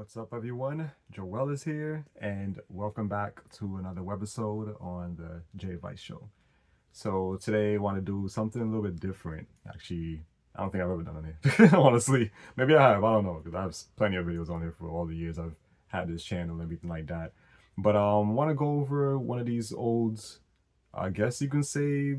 What's up, everyone? Jowell is here, and welcome back to another webisode on the J Vice Show. So today I want to do something a little bit different. Actually, I don't think I've ever done it, honestly. Maybe I have, I don't know, because I have plenty of videos on here for all the years I've had this channel and everything like that. But want to go over one of these old, I guess you can say,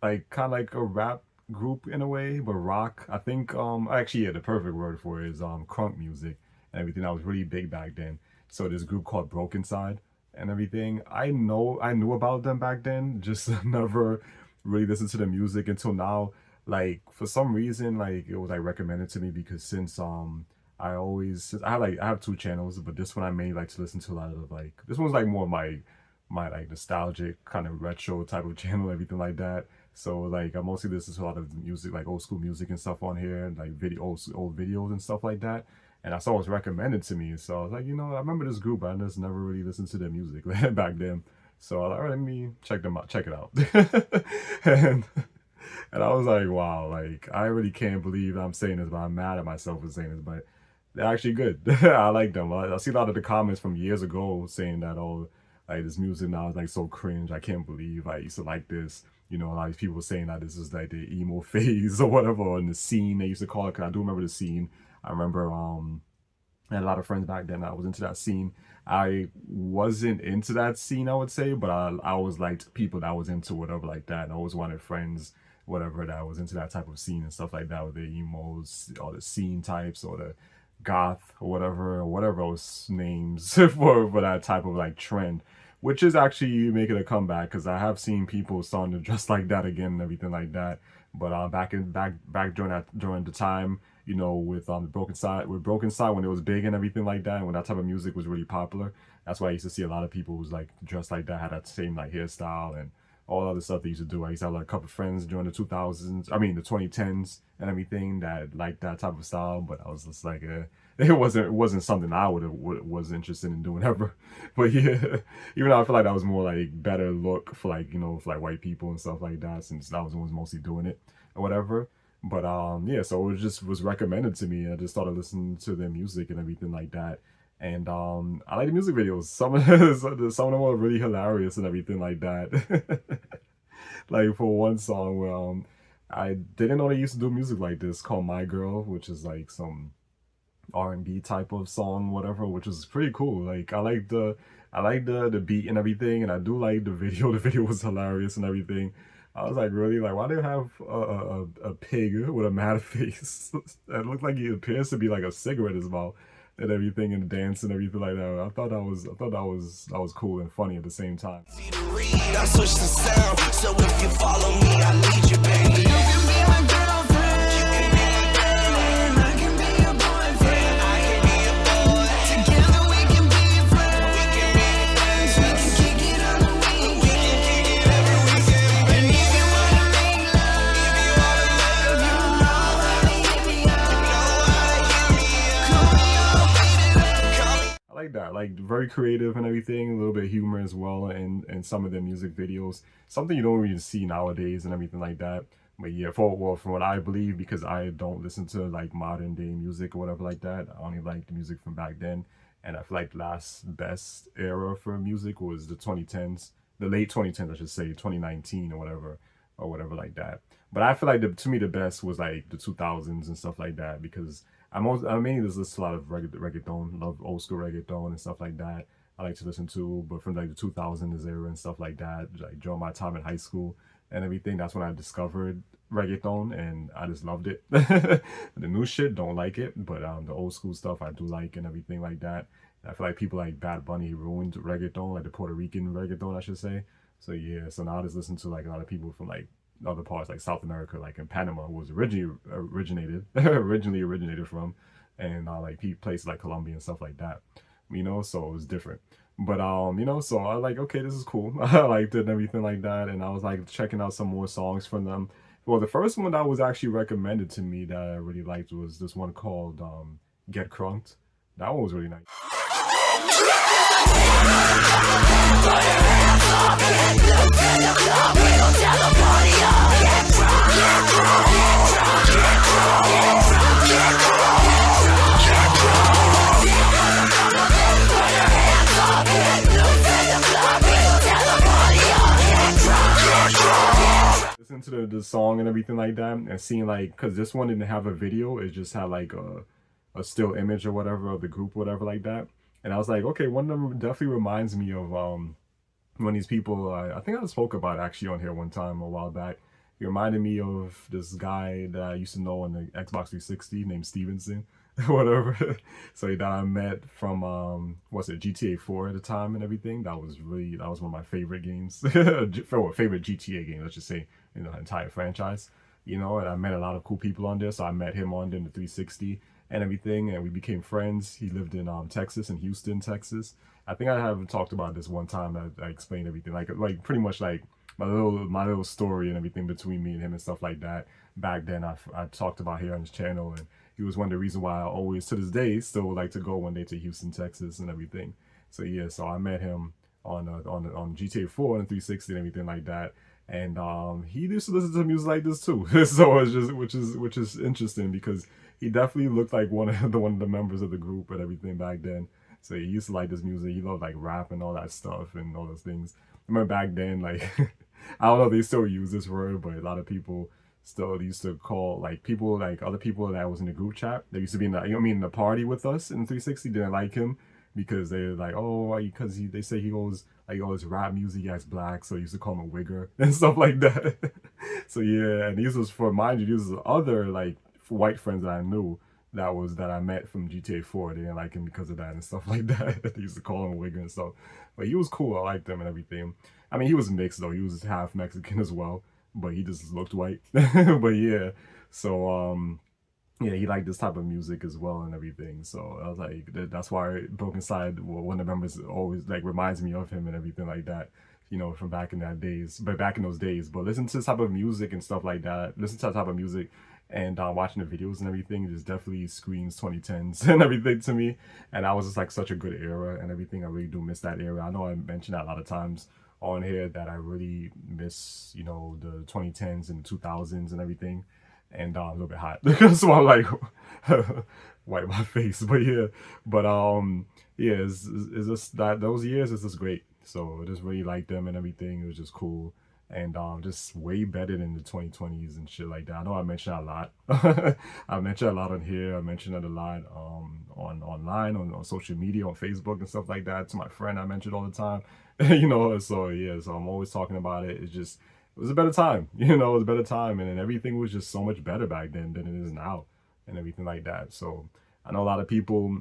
like kind of like a rap group in a way, but rock. I think actually, yeah, the perfect word for it is crunk music and everything. That was really big back then. So this group called Brokencyde and everything. I knew about them back then, just never really listened to the music until now. Like for some reason, like it was like recommended to me because since I have two channels, but this one I mainly like to listen to a lot of, like, this one's like more my like nostalgic kind of retro type of channel, everything like that. So like I mostly listen to a lot of music, like old school music and stuff on here, like old videos and stuff like that. And I saw it was recommended to me, so I was like, you know, I remember this group, but I just never really listened to their music back then. So I was like, all right, let me check them out, check it out. and I was like, wow, like I really can't believe I'm saying this, but I'm mad at myself for saying this, but they're actually good. I like them. I see a lot of the comments from years ago saying that, oh, like this music now is like so cringe. I can't believe I used to like this. You know, a lot of people saying that this is like the emo phase or whatever, or in the scene they used to call it. Cause I do remember the scene. I remember I had a lot of friends back then that was into that scene. I wasn't into that scene, I would say, but I always liked people that was into whatever like that. And I always wanted friends, whatever, that was into that type of scene and stuff like that, with the emos or the scene types or the goth or whatever those names for that type of like trend, which is actually making a comeback because I have seen people starting to dress like that again and everything like that. But back during the time, you know, with Brokencyde when it was big and everything like that, and when that type of music was really popular, that's why I used to see a lot of people who's like dressed like that, had that same like hairstyle and all other stuff they used to do. I used to have like a couple of friends during the 2000s, I mean the 2010s and everything, that liked that type of style, but I was just like, it wasn't something I was interested in doing ever. But yeah, even though I feel like that was more like better look for, like, you know, for like white people and stuff like that, since that was the ones mostly doing it or whatever. But yeah, so it just was recommended to me. I just started listening to their music and everything like that. And I like the music videos. Some of them are really hilarious and everything like that. Like for one song where I didn't know they used to do music like this, called My Girl, which is like some R&B type of song, whatever, which is pretty cool. Like I like the beat and everything, and I do like the video. The video was hilarious and everything. I was like, really? Like, why do you have a pig with a mad face? It looked like he appears to be like a cigarette in his mouth and everything, and the dance and everything like that. I thought that was cool and funny at the same time. I switch the sound, so if you follow me, I lead you, baby. You can be my girlfriend, you can be my girlfriend, I can be your boyfriend, I can be your boy. Together we can be friends, we can be friends, we can kick it on the weekend, we can kick it every weekend. And if you wanna make love, you know how to hit me up, call me up, baby. I like that, like very creative and everything, a little bit of humor as well in some of their music videos. Something you don't really see nowadays and everything like that. But yeah, from what I believe, because I don't listen to like modern day music or whatever like that. I only like the music from back then. And I feel like the last best era for music was the 2010s, the late 2010s, I should say, 2019 or whatever like that. But I feel like to me the best was like the 2000s and stuff like that, because I mainly just listen to a lot of reggaeton, love old school reggaeton and stuff like that. I like to listen to, but from like the 2000s era and stuff like that, like during my time in high school and everything, that's when I discovered reggaeton and I just loved it. The new shit, don't like it, but the old school stuff I do like and everything like that. And I feel like people like Bad Bunny ruined reggaeton, like the Puerto Rican reggaeton, I should say. So yeah, so now I just listen to like a lot of people from like other parts, like South America, like in Panama, was originally originated from, and like places like Colombia and stuff like that, you know, so it was different. But you know, so I like, okay, this is cool. I liked it and everything like that, and I was like checking out some more songs from them. Well, the first one that was actually recommended to me that I really liked was this one called Get Crunked. That one was really nice. the song and everything like that, and seeing like, because this one didn't have a video, it just had like a still image or whatever of the group, whatever like that. And I was like, okay, one of them definitely reminds me of one of these people. I think I spoke about actually on here one time a while back. He reminded me of this guy that I used to know on the Xbox 360 named Stevenson, whatever. So that I met from what's it, GTA 4 at the time and everything. That was one of my favorite games, favorite GTA game, let's just say, in the entire franchise. You know, and I met a lot of cool people on there. So I met him on the 360 and everything, and we became friends. He lived in Texas, in Houston, Texas. I think I haven't talked about this one time. I explained everything, like pretty much like my little story and everything between me and him and stuff like that. Back then, I talked about here on his channel, and he was one of the reasons why I always, to this day, still would like to go one day to Houston, Texas, and everything. So yeah, so I met him on GTA 4 and 360 and everything like that. And he used to listen to music like this too. So it's just which is interesting, because he definitely looked like one of the members of the group and everything back then. So he used to like this music. He loved like rap and all that stuff and all those things. I remember back then, like I don't know if they still use this word, but a lot of people still used to call like people, like other people that was in the group chat. They used to be in the party with us in 360. Didn't like him because they were like, oh, because they say he goes like all this rap music, he acts black, so he used to call him a wigger and stuff like that. So yeah, and these was, for mind you, these was other like white friends that I knew that I met from GTA 4. They didn't like him because of that and stuff like that. They used to call him a wigger and stuff. But he was cool. I liked him and everything. I mean, he was mixed though. He was half Mexican as well, but he just looked white. But yeah, so yeah, he liked this type of music as well and everything. So I was like, that's why Brokencyde, one of the members, always like reminds me of him and everything like that. You know, from back in those days. But listen to this type of music and stuff like that. Listen to that type of music and watching the videos and everything, it just definitely screams 2010s and everything to me. And that was just like such a good era and everything. I really do miss that era. I know I mentioned that a lot of times on here, that I really miss, you know, the 2010s and 2000s and everything. And a little bit hot, so I'm like wipe my face. But yeah, yeah, it's just that those years is just great. So I just really liked them and everything. It was just cool. And just way better than the 2020s and shit like that. I know I mentioned a lot. I mentioned a lot on here. I mentioned it a lot online, on social media, on Facebook and stuff like that. To my friend, I mentioned all the time. You know, so yeah, so I'm always talking about it. It was a better time, you know, it was a better time, and then everything was just so much better back then than it is now and everything like that. So I know a lot of people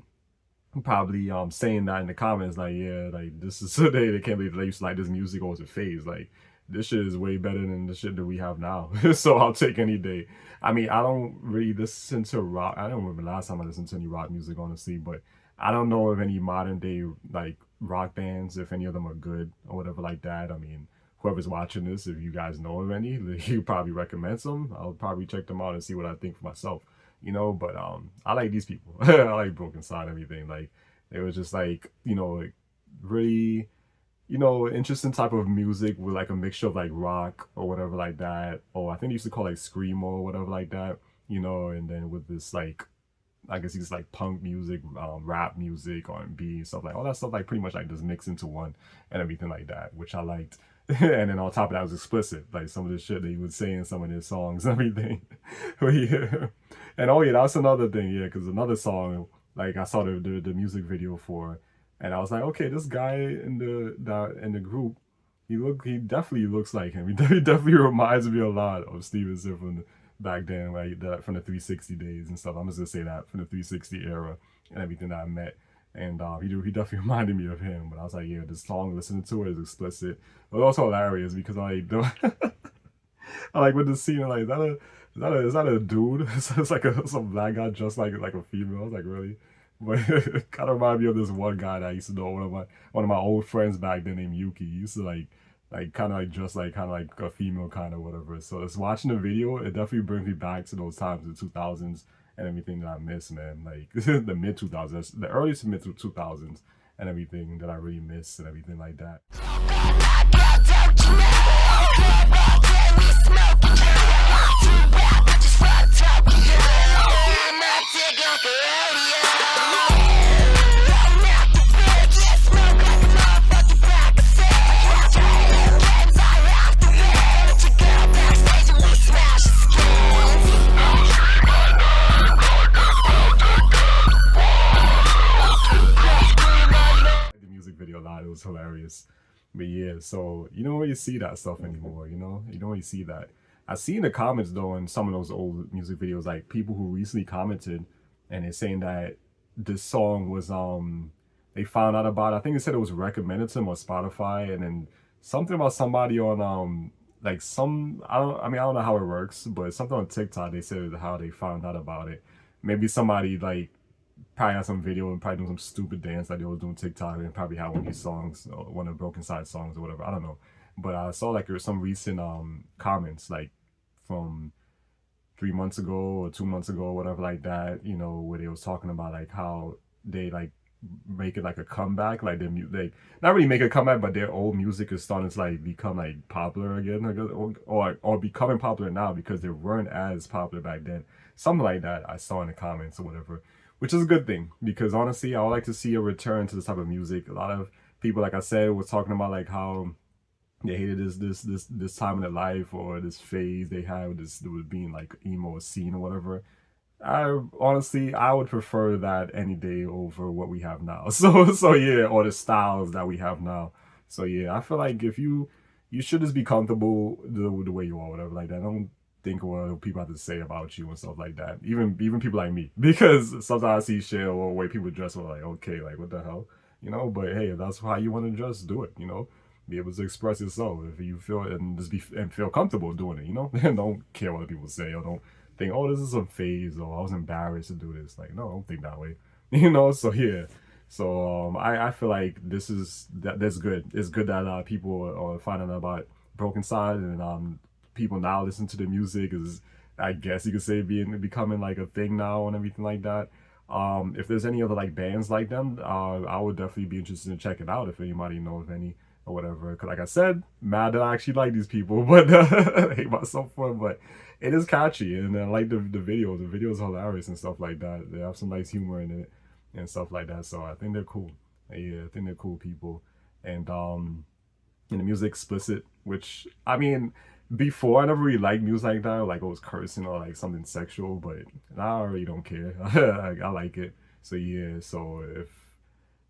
probably saying that in the comments, like, yeah, like this is today, they can't believe they used to like this music, or was a phase. Like, this shit is way better than the shit that we have now. So I'll take any day. I mean, I don't really listen to rock. I don't remember the last time I listened to any rock music, honestly, but I don't know of any modern day like rock bands, if any of them are good or whatever like that. I mean, whoever's watching this, if you guys know of any, you probably recommend some. I'll probably check them out and see what I think for myself, you know. But I like these people. I like Brokencyde and everything. Like, it was just like, you know, like really, you know, interesting type of music with like a mixture of like rock or whatever like that. Or I think they used to call like screamo or whatever like that, you know. And then with this like, I guess it's like punk music, rap music, R&B, stuff like all that stuff, like pretty much like just mixed into one and everything like that, which I liked. And then on top of that, it was explicit, like some of the shit that he would say in some of his songs and everything. But yeah, and oh yeah, that's another thing, yeah, because another song, like I saw the music video for, and I was like, okay, this guy in the group, he definitely looks like him. He definitely reminds me a lot of Stevenson from back then, like that, from the 360 days and stuff. I'm just gonna say that, from the 360 era and everything that I met. And he definitely reminded me of him. But I was like, yeah, this song, listening to it is explicit, but also hilarious, because I like with the scene, I'm like, is that a dude? It's like some black guy just like a female. I was like, really? But it kind of reminded me of this one guy that I used to know, one of my old friends back then named Yuki. He used to like kind of like dress like kind of like a female kind of whatever. So it's watching the video, it definitely brings me back to those times, the 2000s. And everything that I miss, man, like the mid 2000s, the early to mid 2000s, and everything that I really miss and everything like that. It was hilarious. But yeah, so you don't really see that stuff anymore. You don't really see that. I see in the comments though in some of those old music videos, like people who recently commented, and they're saying that this song was they found out about it. I think they said it was recommended to them on Spotify, and then something about somebody on like some I don't know how it works, but something on TikTok they said how they found out about it. Maybe somebody like probably had some video and probably doing some stupid dance like they was doing TikTok and probably had one of these songs, or one of the Brokencyde songs or whatever. I don't know. But I saw like there was some recent comments like from 3 months ago or 2 months ago or whatever like that, where they was talking about like how they like make it like a comeback, like they not really make a comeback, but their old music is starting to like become like popular again, like, or becoming popular now because they weren't as popular back then. Something like that I saw in the comments or whatever, which is a good thing because honestly, I would like to see a return to this type of music. A lot of people, like I said, were talking about like how they hated this time in their life or this phase they had with this with being like emo scene or whatever. I honestly I would prefer that any day over what we have now. So yeah, or the styles that we have now. So yeah, I feel like if you should just be comfortable the way you are, whatever like that. I don't think what people have to say about you and stuff like that. Even people like me, because sometimes I see shit or the way people dress, I'm like, okay, like what the hell, But hey, if that's how you want to dress, do it. Be able to express yourself if you feel it, and just be and feel comfortable doing it. And don't care what people say, or don't think, oh, this is a phase, or I was embarrassed to do this. Like, no, don't think that way. So yeah. So I feel like that's good. It's good that people are finding out about Brokencyde, and people now listen to the music is, I guess you could say, becoming like a thing now and everything like that. If there's any other like bands like them, I would definitely be interested in checking out if anybody knows of any or whatever. Because like I said, mad that I actually like these people, but I hate myself for it. But it is catchy, and I like the video. The video is hilarious and stuff like that. They have some nice humor in it and stuff like that. So I think they're cool. Yeah, I think they're cool people. And the music explicit, which I mean, before I never really liked music like that, like it was cursing or like something sexual, but now I really don't care. I like it. So yeah, so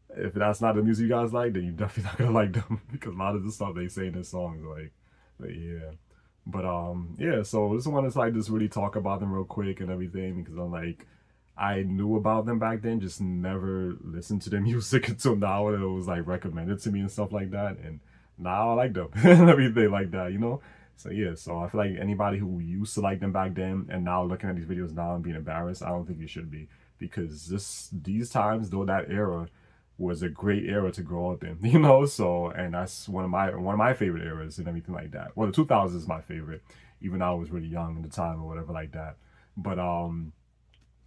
if that's not the music you guys like, then you're definitely not gonna like them because a lot of the stuff they say in their songs, like, but yeah. But yeah, so this one is like just really talk about them real quick and everything because I'm like, I knew about them back then, just never listened to their music until now when it was like recommended to me and stuff like that. And now I like them and everything like that. So yeah, so I feel like anybody who used to like them back then and now looking at these videos now and being embarrassed, I don't think you should be, because these times, though, that era was a great era to grow up in. So, and that's one of my favorite eras and everything like that. Well, the 2000s is my favorite, even though I was really young at the time or whatever like that. But the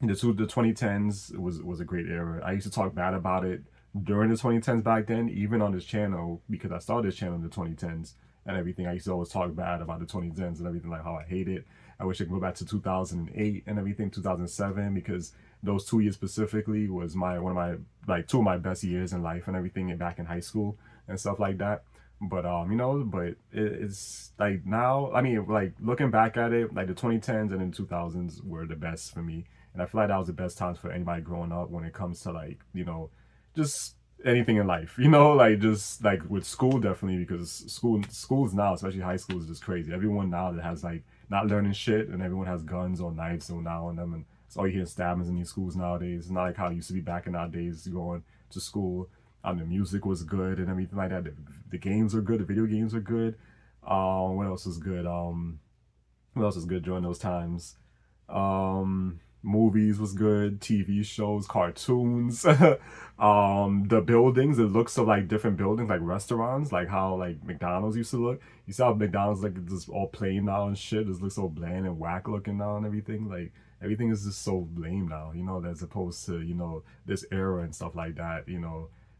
2010s was a great era. I used to talk bad about it during the 2010s back then, even on this channel, because I started this channel in the 2010s and everything. I used to always talk bad about the 2010s and everything, like how I hate it. I wish I could go back to 2008 and everything, 2007, because those 2 years specifically was two of my best years in life and everything back in high school and stuff like that. But but it's like now, I mean, like looking back at it, like the 2010s and then 2000s were the best for me, and I feel like that was the best times for anybody growing up when it comes to like just anything in life, like just like with school, definitely, because schools now, especially high school, is just crazy. Everyone now that has like not learning shit, and everyone has guns or knives so now on them, and it's all you hear stabbings in these schools nowadays. It's not like how it used to be back in our days going to school. The music was good and everything like that. The games were good. The video games were good. What else was good? What else was good during those times? Movies was good. TV shows, cartoons. The buildings, the looks of like different buildings, like restaurants, like how like McDonald's used to look. You saw McDonald's like just all plain now and shit. It looks so bland and whack looking now and everything. Like everything is just so lame now, as opposed to this era and stuff like that.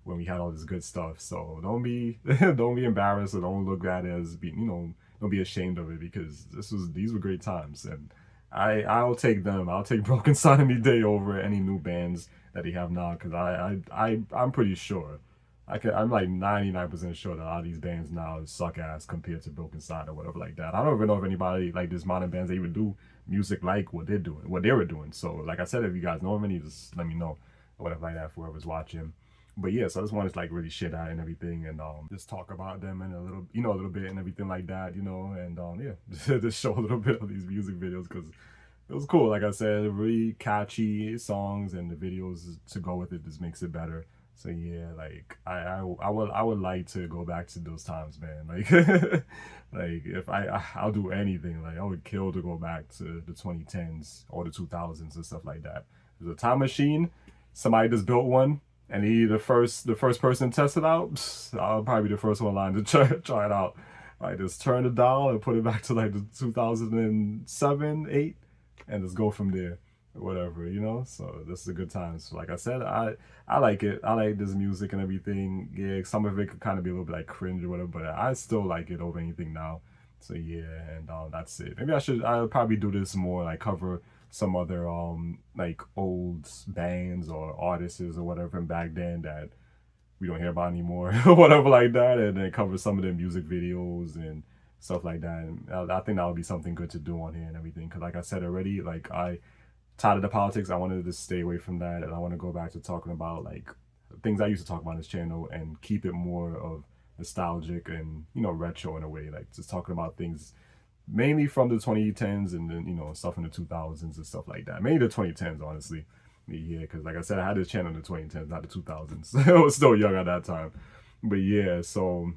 When we had all this good stuff. So don't be don't be embarrassed, or don't look at it as being, don't be ashamed of it, because these were great times, and I'll take them. I'll take Brokencyde any day over any new bands that they have now, because I'm pretty sure I'm like 99% sure that a lot of these bands now suck ass compared to Brokencyde or whatever like that. I don't even know if anybody like this modern bands that even do music like what they're doing, what they were doing. So like I said, if you guys know of any, just let me know or whatever like that for whoever's watching. But yeah, so I just wanted to like really share that and everything, and just talk about them and a little, a little bit and everything like that, and yeah, just show a little bit of these music videos because it was cool. Like I said, really catchy songs, and the videos to go with it just makes it better. So yeah, like I would like to go back to those times, man. Like like if I'll do anything. Like I would kill to go back to the 2010s or the 2000s and stuff like that. There's a time machine. Somebody just built one, and he the first person to test it out. I'll probably be the first one line to try it out. I just turn the dial and put it back to like the 2007, 8, and just go from there, whatever, So this is a good time. So like I said, I like it. I like this music and everything. Yeah, some of it could kind of be a little bit like cringe or whatever, but I still like it over anything now. So yeah, and that's it. Maybe I'll probably do this more, like cover some other like old bands or artists or whatever from back then that we don't hear about anymore or whatever like that, and then cover some of their music videos and stuff like that. And I think that would be something good to do on here and everything, because like I said already, like I tired of the politics. I wanted to stay away from that, and I want to go back to talking about like things I used to talk about on this channel and keep it more of nostalgic and retro in a way, like just talking about things mainly from the 2010s and then stuff in the 2000s and stuff like that. Mainly the 2010s, honestly. Yeah, because like I said, I had this channel in the 2010s, not the 2000s. I was still young at that time. But yeah, so,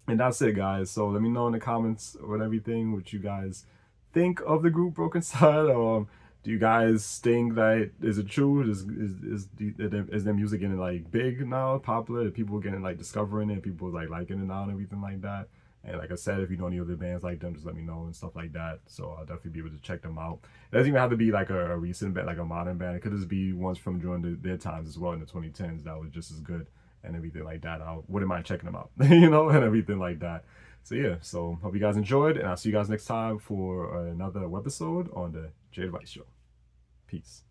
and that's it, guys. So let me know in the comments with everything what you guys think of the group Brokencyde. Do you guys think that is it true? Is their music getting like big now, popular? Are people getting like discovering it? People like liking it now and everything like that? And like I said, if you know any other bands like them, just let me know and stuff like that. So I'll definitely be able to check them out. It doesn't even have to be like a recent band, like a modern band. It could just be ones from during their times as well in the 2010s that was just as good and everything like that. I wouldn't mind checking them out, and everything like that. So yeah, so hope you guys enjoyed, and I'll see you guys next time for another webisode on the Jay Vice Show. Peace.